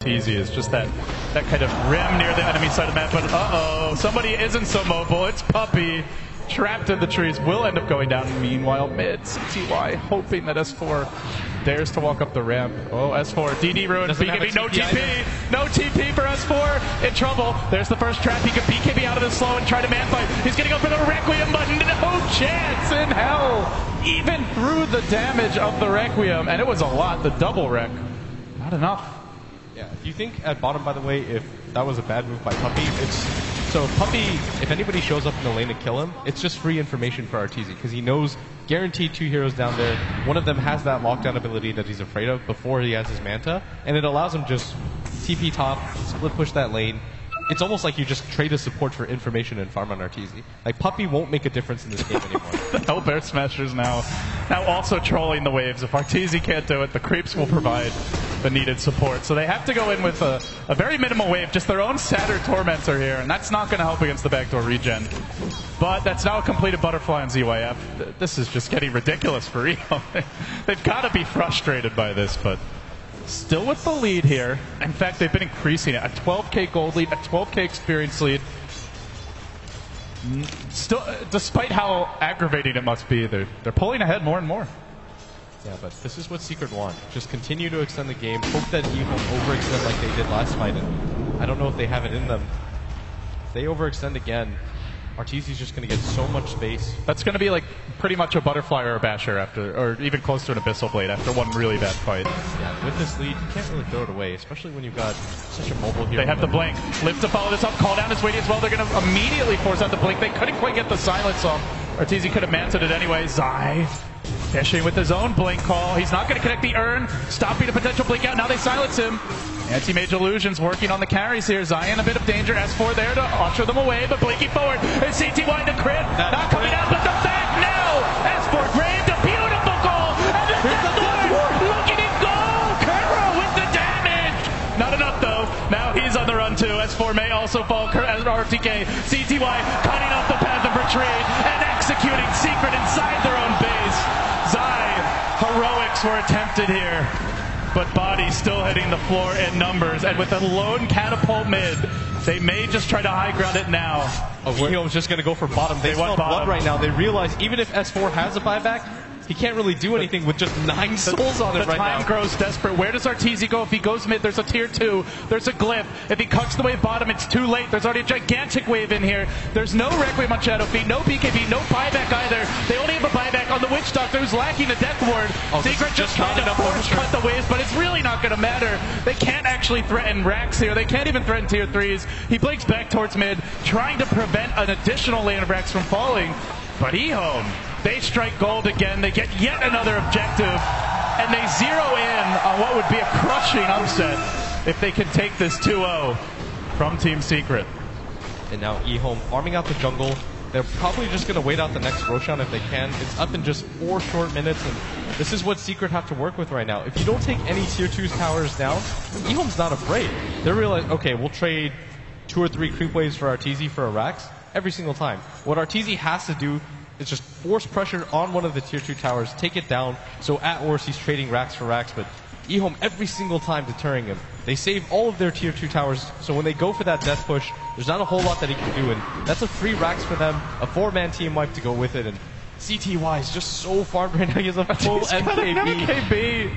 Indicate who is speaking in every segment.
Speaker 1: Arteezy is just that kind of rim near the enemy side of the map. But uh-oh, somebody isn't so mobile. It's Puppey. Trapped in the trees, will end up going down. Meanwhile, mid, CTY hoping that S4 dares to walk up the ramp. Oh, S4, DD ruined. BKB, no TP. No TP for S4. In trouble. There's the first trap. He could BKB out of the slow and try to man fight. He's going to go for the Requiem button. No chance in hell. Even through the damage of the Requiem. And it was a lot. The double wreck. Not enough.
Speaker 2: Yeah, do you think at bottom, by the way, if that was a bad move by Puppey, so Puppey, if anybody shows up in the lane to kill him, it's just free information for Arteezy, because he knows guaranteed 2 heroes down there. One of them has that lockdown ability that he's afraid of before he has his Manta, and it allows him just TP top, split push that lane. It's almost like you just trade a support for information and farm on Arteezy. Like, Puppey won't make a difference in this game anymore.
Speaker 1: The Hellbear Smashers now also trolling the waves. If Arteezy can't do it, the creeps will provide the needed support. So they have to go in with a very minimal wave, just their own Satyr Tormentor here, and that's not going to help against the backdoor regen. But that's now a completed Butterfly on ZYF. This is just getting ridiculous for Rio. They've got to be frustrated by this, but still with the lead here. In fact, they've been increasing it. A 12k gold lead, a 12k experience lead. Still, despite how aggravating it must be, they're pulling ahead more and more.
Speaker 2: Yeah, but this is what Secret want. Just continue to extend the game. Hope that he won't overextend like they did last fight. And I don't know if they have it in them. If they overextend again, Arteezy's just going to get so much space.
Speaker 1: That's going to be like pretty much a Butterfly or a Basher after, or even close to an Abyssal Blade after one really bad fight.
Speaker 2: Yeah, with this lead, you can't really throw it away, especially when you've got such a mobile hero.
Speaker 1: They have the blink. Live to follow this up. Call down is waiting as well. They're going to immediately force out the blink. They couldn't quite get the silence off. Arteezy could have manted it anyway. Zai fishing with his own blink call. He's not going to connect the urn, stopping a potential blink out. Now they silence him. Anti-Mage Illusions working on the carries here. Zion a bit of danger. S4 there to usher them away, but blinking forward. And CTY the crit. Not coming out, but the back now. S4 Grave, a beautiful goal. And the S4 looking in goal. Kerro with the damage. Not enough though. Now he's on the run too. S4 may also fall as RTK. CTY cutting off the path of retreat and executing Secret inside their own base. Zai, heroics were attempted here, but Body still hitting the floor in numbers, and with a lone catapult mid, they may just try to high ground it now.
Speaker 2: Neo's just going to go for bottom. They want blood right now. They realize even if S4 has a buyback, he can't really do anything with just 9 souls on it right now.
Speaker 1: The time grows desperate. Where does Arteezy go? If he goes mid, there's a tier 2. There's a glyph. If he cuts the wave bottom, it's too late. There's already a gigantic wave in here. There's no Requiem on Shadow Feet, no BKB, no buyback either. They only have a buyback on the Witch Doctor, who's lacking a Death Ward. Secret just trying to force cut the waves, but it's really not going to matter. They can't actually threaten Rax here. They can't even threaten tier 3s. He blinks back towards mid, trying to prevent an additional lane of Rax from falling. But Ehome, they strike gold again. They get yet another objective, and they zero in on what would be a crushing upset if they can take this 2-0 from Team Secret.
Speaker 2: And now Ehome farming out the jungle. They're probably just going to wait out the next Roshan if they can. It's up in just 4 short minutes, and this is what Secret have to work with right now. If you don't take any tier 2 towers down, Ehome's not afraid. They're realizing, okay, we'll trade 2 or 3 creep waves for Arteezy for a Rax every single time. What Arteezy has to do is just force pressure on one of the tier 2 towers, take it down, so at worst he's trading Rax for Rax, but Ehome every single time deterring him. They save all of their tier 2 towers, so when they go for that death push, there's not a whole lot that he can do, and that's a free Rax for them, a 4-man team wipe to go with it, and CTY is just so farmed right now. He has a full MKB.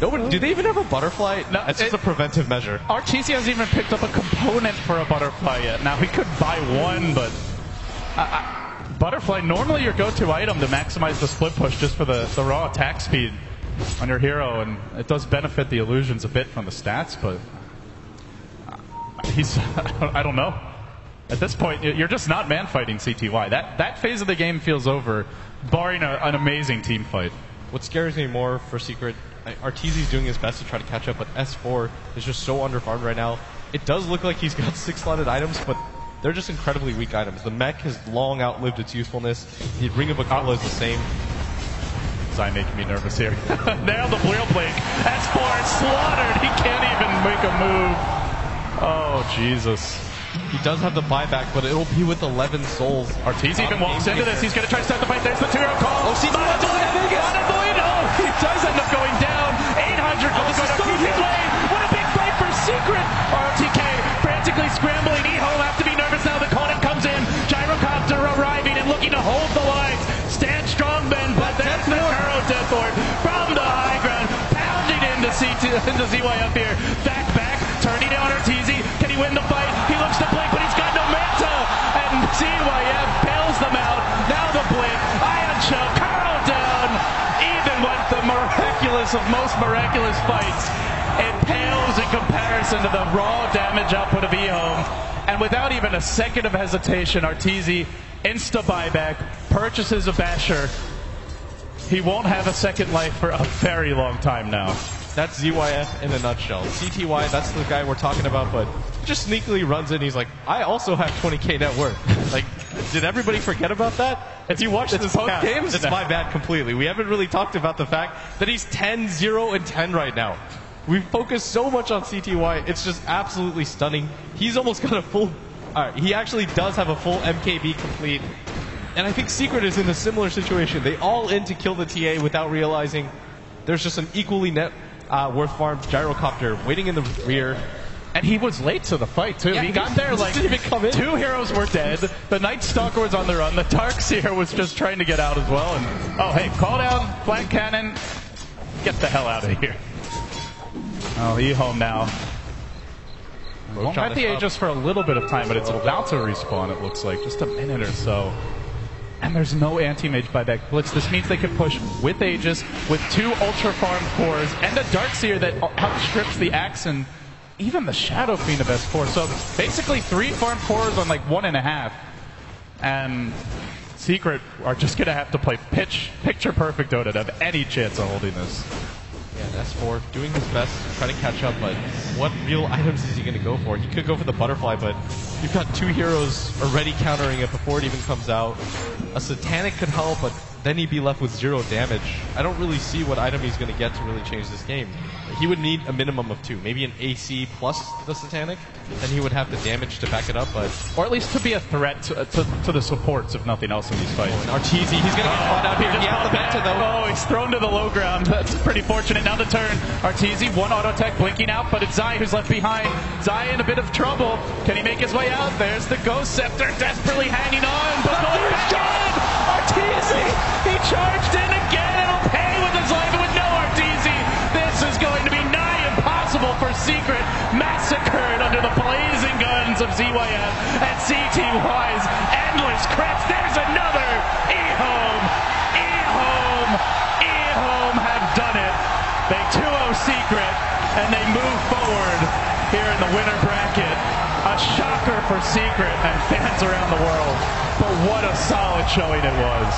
Speaker 2: Nobody, do they even have a Butterfly? No, it's just a preventive measure.
Speaker 1: Arteezy hasn't even picked up a component for a Butterfly yet. Now, he could buy one, but Butterfly, normally your go-to item to maximize the split push just for the raw attack speed on your hero, and it does benefit the illusions a bit from the stats, but I don't know. At this point, you're just not man-fighting CTY. That phase of the game feels over, barring an amazing team fight.
Speaker 2: What scares me more for Secret, Arteezy's doing his best to try to catch up, but S4 is just so underfarmed right now. It does look like he's got 6-slotted items, but they're just incredibly weak items. The mech has long outlived its usefulness. The Ring of Akala is the same.
Speaker 1: Zai making me nervous here. Now the Blue Blink. S4 slaughtered. He can't even make a move. Oh, Jesus.
Speaker 2: He does have the buyback, but it'll be with 11 souls.
Speaker 1: Arteezy even walks into this. He's going to try to start the fight. There's the 2-0 call.
Speaker 2: Oh, CTY
Speaker 1: Oh, he does end up going down. 800 gold going Arteezy's way. What a big fight for Secret. ROTK frantically scrambling. eHome have to be nervous now. The call comes in. Gyrocopter arriving and looking to hold the lines. Stand strong, Ben, but there's the Kuro Death Orb from the high ground. Pounding into ZYF here. Back, turning it on Arteezy. Can he win the fight? He looks to blink, but he's got no manta. And ZYF bails them out. Now the blink. Ion Choke. Kuro down. Even with the miraculous of most miraculous fights, it pales in comparison to the raw damage output of eHome. And without even a second of hesitation, Arteezy insta buyback, purchases a basher. He won't have a second life for a very long time now.
Speaker 2: That's ZYF in a nutshell. CTY, that's the guy we're talking about, but just sneakily runs in. He's like, I also have 20k net worth. Like, did everybody forget about that? If you watch this post games, it's my bad completely. We haven't really talked about the fact that he's 10, 0, and 10 right now. We've focused so much on CTY. It's just absolutely stunning. He's almost got a full... he actually does have a full MKB complete. And I think Secret is in a similar situation. They all in to kill the TA without realizing there's just an equally net worth farmed Gyrocopter waiting in the rear.
Speaker 1: And he was late to the fight, too.
Speaker 2: Yeah,
Speaker 1: he got there like
Speaker 2: didn't even come in.
Speaker 1: 2 heroes were dead. The Night Stalker was on the run. The Darkseer was just trying to get out as well. And oh, hey, call down, flank cannon. Get the hell out of here. Oh, eHome now. Won't have the Aegis for a little bit of time, but it's about to respawn, it looks like. Just a minute or so. And there's no anti-mage buyback blitz. This means they can push with Aegis, with 2 ultra farm cores, and a Darkseer that outstrips the Axe and even the Shadow Fiend of S4. So basically 3 farm cores on like 1.5. And Secret are just going to have to play picture perfect Dota to have any chance of holding this.
Speaker 2: Yeah, S4 doing his best to try to catch up, but what real items is he going to go for? He could go for the butterfly, but you've got 2 heroes already countering it before it even comes out. A Satanic could help, but then he'd be left with 0 damage. I don't really see what item he's going to get to really change this game. He would need a minimum of 2, maybe an AC plus the Satanic, then he would have the damage to back it up, but...
Speaker 1: Or at least to be a threat to the supports, if nothing else, in these fights.
Speaker 2: Oh, and Arteezy, he's going to get caught out here. He has the manta, though.
Speaker 1: Oh, he's thrown to the low ground. That's pretty fortunate. Now the turn. Arteezy, 1 auto tech blinking out, but it's Zai who's left behind. Zai in a bit of trouble. Can he make his way out? There's the Ghost Scepter desperately hanging on, but going back in! Arteezy! He charged in again! It'll pay with his life, and with no Arteezy, this is going to be nigh impossible for Secret, massacred under the blazing guns of ZYF and CTY's endless cracks. There's another! eHome! eHome! eHome have done it! They 2-0 Secret, and they move forward here in the winner bracket. A shocker for Secret and fans around the world, but what a solid showing it was.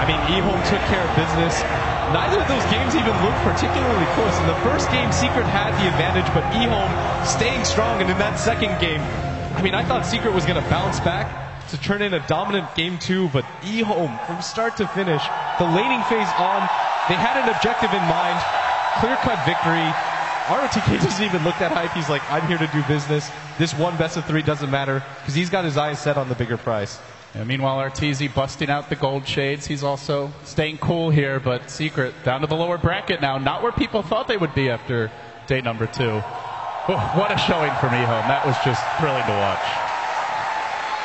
Speaker 2: I mean, eHome took care of business. Neither of those games even looked particularly close. In the first game, Secret had the advantage, but eHome staying strong, and in that second game, I mean, I thought Secret was going to bounce back to turn in a dominant game 2, but eHome, from start to finish, the laning phase on, they had an objective in mind, clear-cut victory. ROTK doesn't even look that hype. He's like, I'm here to do business. This one best of 3 doesn't matter, because he's got his eyes set on the bigger prize.
Speaker 1: Yeah, meanwhile, Arteezy busting out the gold shades. He's also staying cool here, but Secret down to the lower bracket now. Not where people thought they would be after day number 2. Oh, what a showing from eHome. That was just thrilling to watch.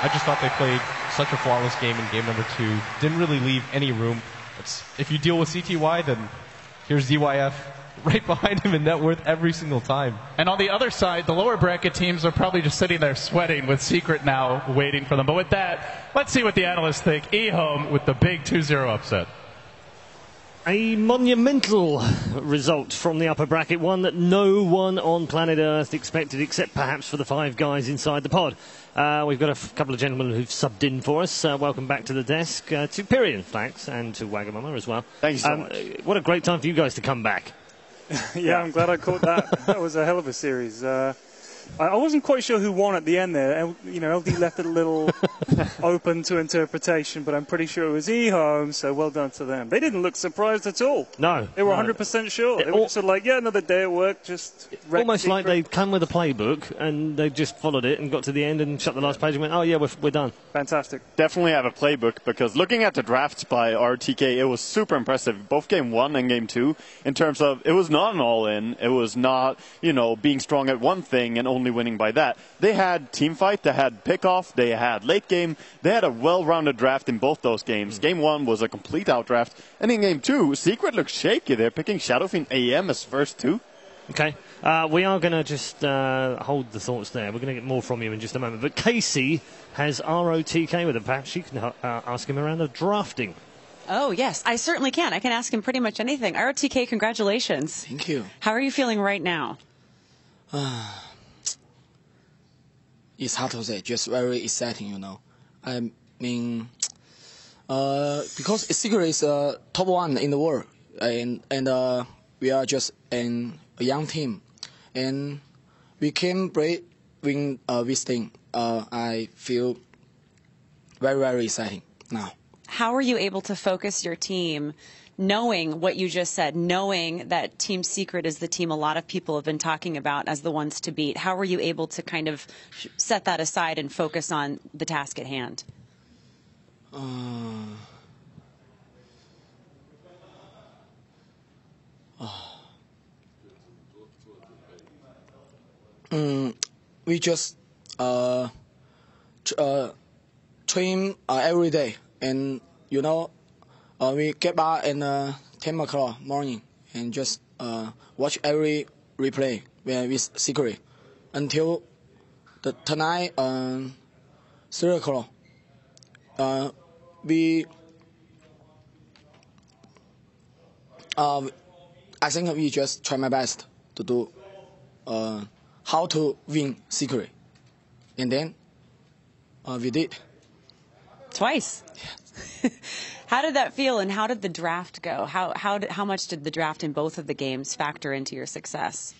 Speaker 2: I just thought they played such a flawless game in game number 2. Didn't really leave any room. If you deal with CTY, then here's ZYF right behind him in net worth every single time.
Speaker 1: And on the other side, the lower bracket teams are probably just sitting there sweating with Secret now waiting for them. But with that, let's see what the analysts think. eHome with the big 2-0 upset.
Speaker 3: A monumental result from the upper bracket, one that no one on planet Earth expected, except perhaps for the 5 guys inside the pod. We've got a couple of gentlemen who've subbed in for us. Welcome back to the desk, to Pyrian, thanks, and to Wagamama as well.
Speaker 4: Thank you so much.
Speaker 3: What a great time for you guys to come back.
Speaker 4: Yeah, I'm glad I caught that. That was a hell of a series. I wasn't quite sure who won at the end there. LD left it a little open to interpretation, but I'm pretty sure it was eHome, so well done to them. They didn't look surprised at all.
Speaker 3: No.
Speaker 4: They were 100% sure. They were just sort of like, yeah, another day at work, just...
Speaker 3: Almost like they'd come with a playbook and they just followed it and got to the end and shut the last page and went, oh yeah, we're done.
Speaker 4: Fantastic.
Speaker 5: Definitely have a playbook, because looking at the drafts by RTK, it was super impressive. Both game 1 and game 2, in terms of, it was not an all-in. It was not, being strong at one thing and only winning by that. They had team fight, they had pickoff, they had late game. They had a well-rounded draft in both those games. Game 1 was a complete outdraft. And in game 2, Secret looked shaky. They're picking Shadowfiend AM as first 2.
Speaker 3: Okay. We are going to just hold the thoughts there. We're going to get more from you in just a moment. But Casey has ROTK with him. Perhaps you can ask him around the drafting.
Speaker 6: Oh, yes, I certainly can. I can ask him pretty much anything. ROTK, congratulations.
Speaker 7: Thank you.
Speaker 6: How are you feeling right now?
Speaker 7: It's hard to say, just very exciting, I mean, because Secret is top 1 in the world, and we are just a young team, and we can win this thing. I feel very, very exciting now.
Speaker 6: How are you able to focus your team, knowing what you just said, knowing that Team Secret is the team a lot of people have been talking about as the ones to beat? How were you able to kind of set that aside and focus on the task at hand?
Speaker 7: We just train every day, and we get back in 10 o'clock morning and just watch every replay with Secret until tonight 3 o'clock. I think we just try my best to do how to win Secret, and then we did.
Speaker 6: Twice. How did that feel, and how did the draft go? How much did the draft in both of the games factor into your success?